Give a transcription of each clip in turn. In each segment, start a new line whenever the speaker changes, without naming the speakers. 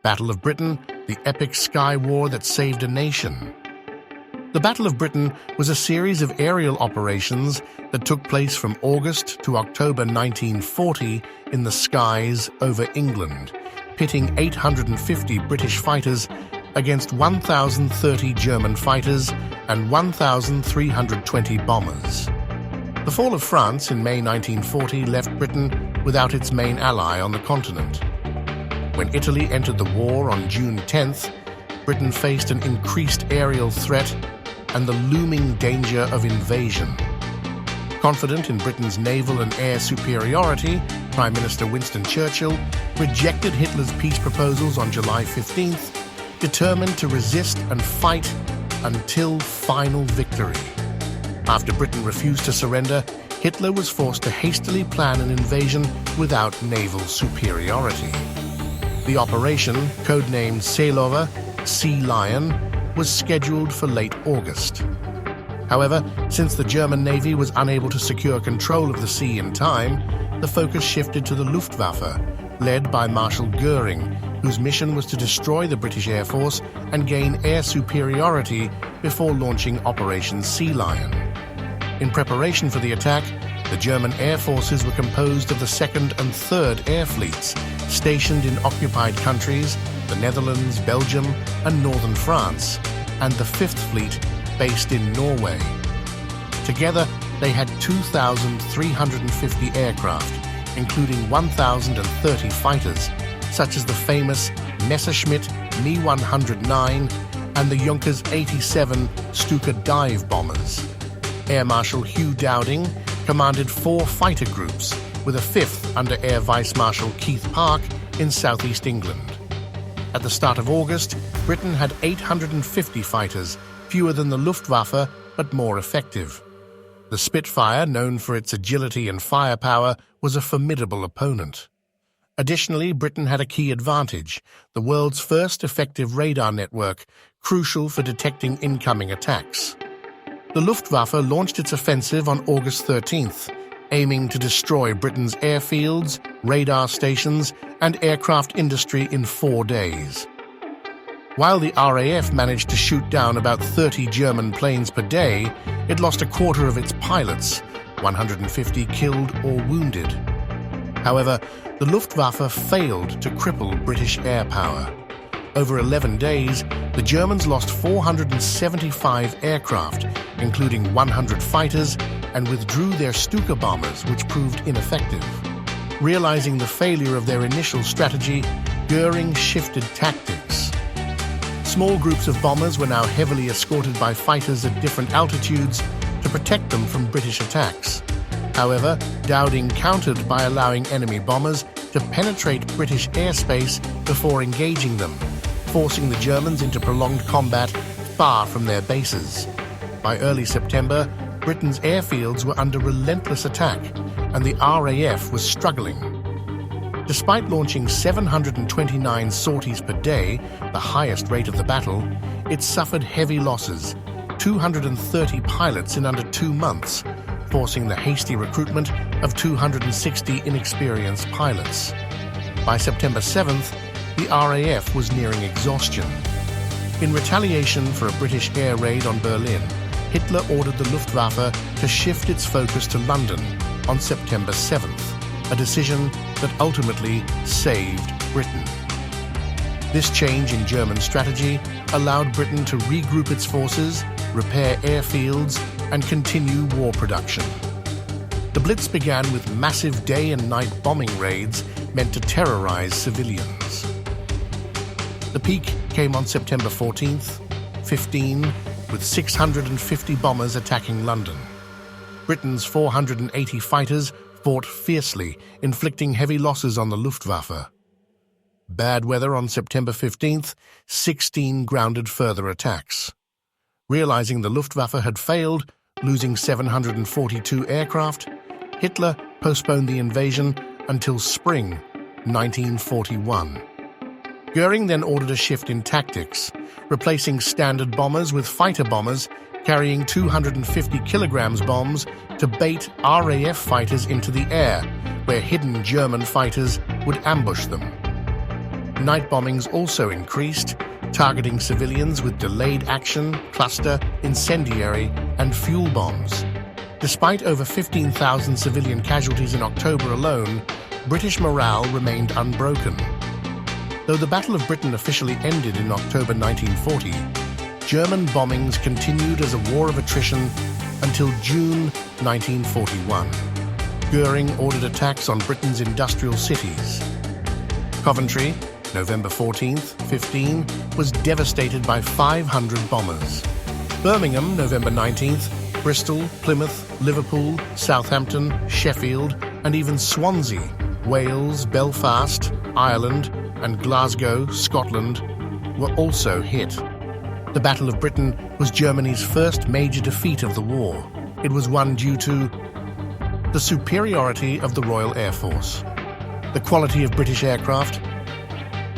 Battle of Britain, the epic sky war that saved a nation. The Battle of Britain was a series of aerial operations that took place from August to October 1940 in the skies over England, pitting 850 British fighters against 1,030 German fighters and 1,320 bombers. The fall of France in May 1940 left Britain without its main ally on the continent. When Italy entered the war on June 10th, Britain faced an increased aerial threat and the looming danger of invasion. Confident in Britain's naval and air superiority, Prime Minister Winston Churchill rejected Hitler's peace proposals on July 15th, determined to resist and fight until final victory. After Britain refused to surrender, Hitler was forced to hastily plan an invasion without naval superiority. The operation, codenamed Seelowe, Sea Lion, was scheduled for late August. However, since the German Navy was unable to secure control of the sea in time, the focus shifted to the Luftwaffe, led by Marshal Goering, whose mission was to destroy the British Air Force and gain air superiority before launching Operation Sea Lion. In preparation for the attack, the German air forces were composed of the 2nd and 3rd Air Fleets, stationed in occupied countries, the Netherlands, Belgium, and northern France, and the 5th Fleet, based in Norway. Together, they had 2,350 aircraft, including 1,030 fighters, such as the famous Messerschmitt Me-109 and the Junkers 87 Stuka dive bombers. Air Marshal Hugh Dowding commanded 4 fighter groups, with a 5th under Air Vice Marshal Keith Park in southeast England. At the start of August, Britain had 850 fighters, fewer than the Luftwaffe, but more effective. The Spitfire, known for its agility and firepower, was a formidable opponent. Additionally, Britain had a key advantage: the world's first effective radar network, crucial for detecting incoming attacks. The Luftwaffe launched its offensive on August 13th, aiming to destroy Britain's airfields, radar stations, and aircraft industry in 4 days. While the RAF managed to shoot down about 30 German planes per day, it lost a quarter of its pilots, 150 killed or wounded. However, the Luftwaffe failed to cripple British air power. Over 11 days, the Germans lost 475 aircraft, including 100 fighters, and withdrew their Stuka bombers, which proved ineffective. Realizing the failure of their initial strategy, Goering shifted tactics. Small groups of bombers were now heavily escorted by fighters at different altitudes to protect them from British attacks. However, Dowding countered by allowing enemy bombers to penetrate British airspace before engaging them, forcing the Germans into prolonged combat far from their bases. By early September, Britain's airfields were under relentless attack, and the RAF was struggling. Despite launching 729 sorties per day, the highest rate of the battle, it suffered heavy losses, 230 pilots in under 2 months, forcing the hasty recruitment of 260 inexperienced pilots. By September 7th, the RAF was nearing exhaustion. In retaliation for a British air raid on Berlin, Hitler ordered the Luftwaffe to shift its focus to London on September 7th, a decision that ultimately saved Britain. This change in German strategy allowed Britain to regroup its forces, repair airfields, and continue war production. The Blitz began with massive day and night bombing raids meant to terrorize civilians. The peak came on September 14th, 15, with 650 bombers attacking London. Britain's 480 fighters fought fiercely, inflicting heavy losses on the Luftwaffe. Bad weather on September 15th, 16 grounded further attacks. Realizing the Luftwaffe had failed, losing 742 aircraft, Hitler postponed the invasion until spring 1941. Goering then ordered a shift in tactics, replacing standard bombers with fighter bombers carrying 250 kilograms bombs to bait RAF fighters into the air, where hidden German fighters would ambush them. night bombings also increased, targeting civilians with delayed action, cluster, incendiary, and fuel bombs. Despite over 15,000 civilian casualties in October alone, British morale remained unbroken. Though the Battle of Britain officially ended in October 1940, German bombings continued as a war of attrition until June 1941. Goering ordered attacks on Britain's industrial cities. Coventry, November 14th, 15, was devastated by 500 bombers. Birmingham, November 19th, Bristol, Plymouth, Liverpool, Southampton, Sheffield, and even Swansea, Wales, Belfast, Ireland, and Glasgow, Scotland, were also hit. The Battle of Britain was Germany's first major defeat of the war. It was won due to the superiority of the Royal Air Force, the quality of British aircraft,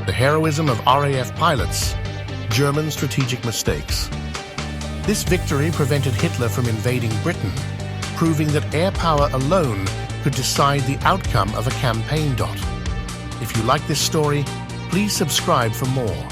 the heroism of RAF pilots, German strategic mistakes. This victory prevented Hitler from invading Britain, proving that air power alone could decide the outcome of a campaign. If you like this story, please subscribe for more.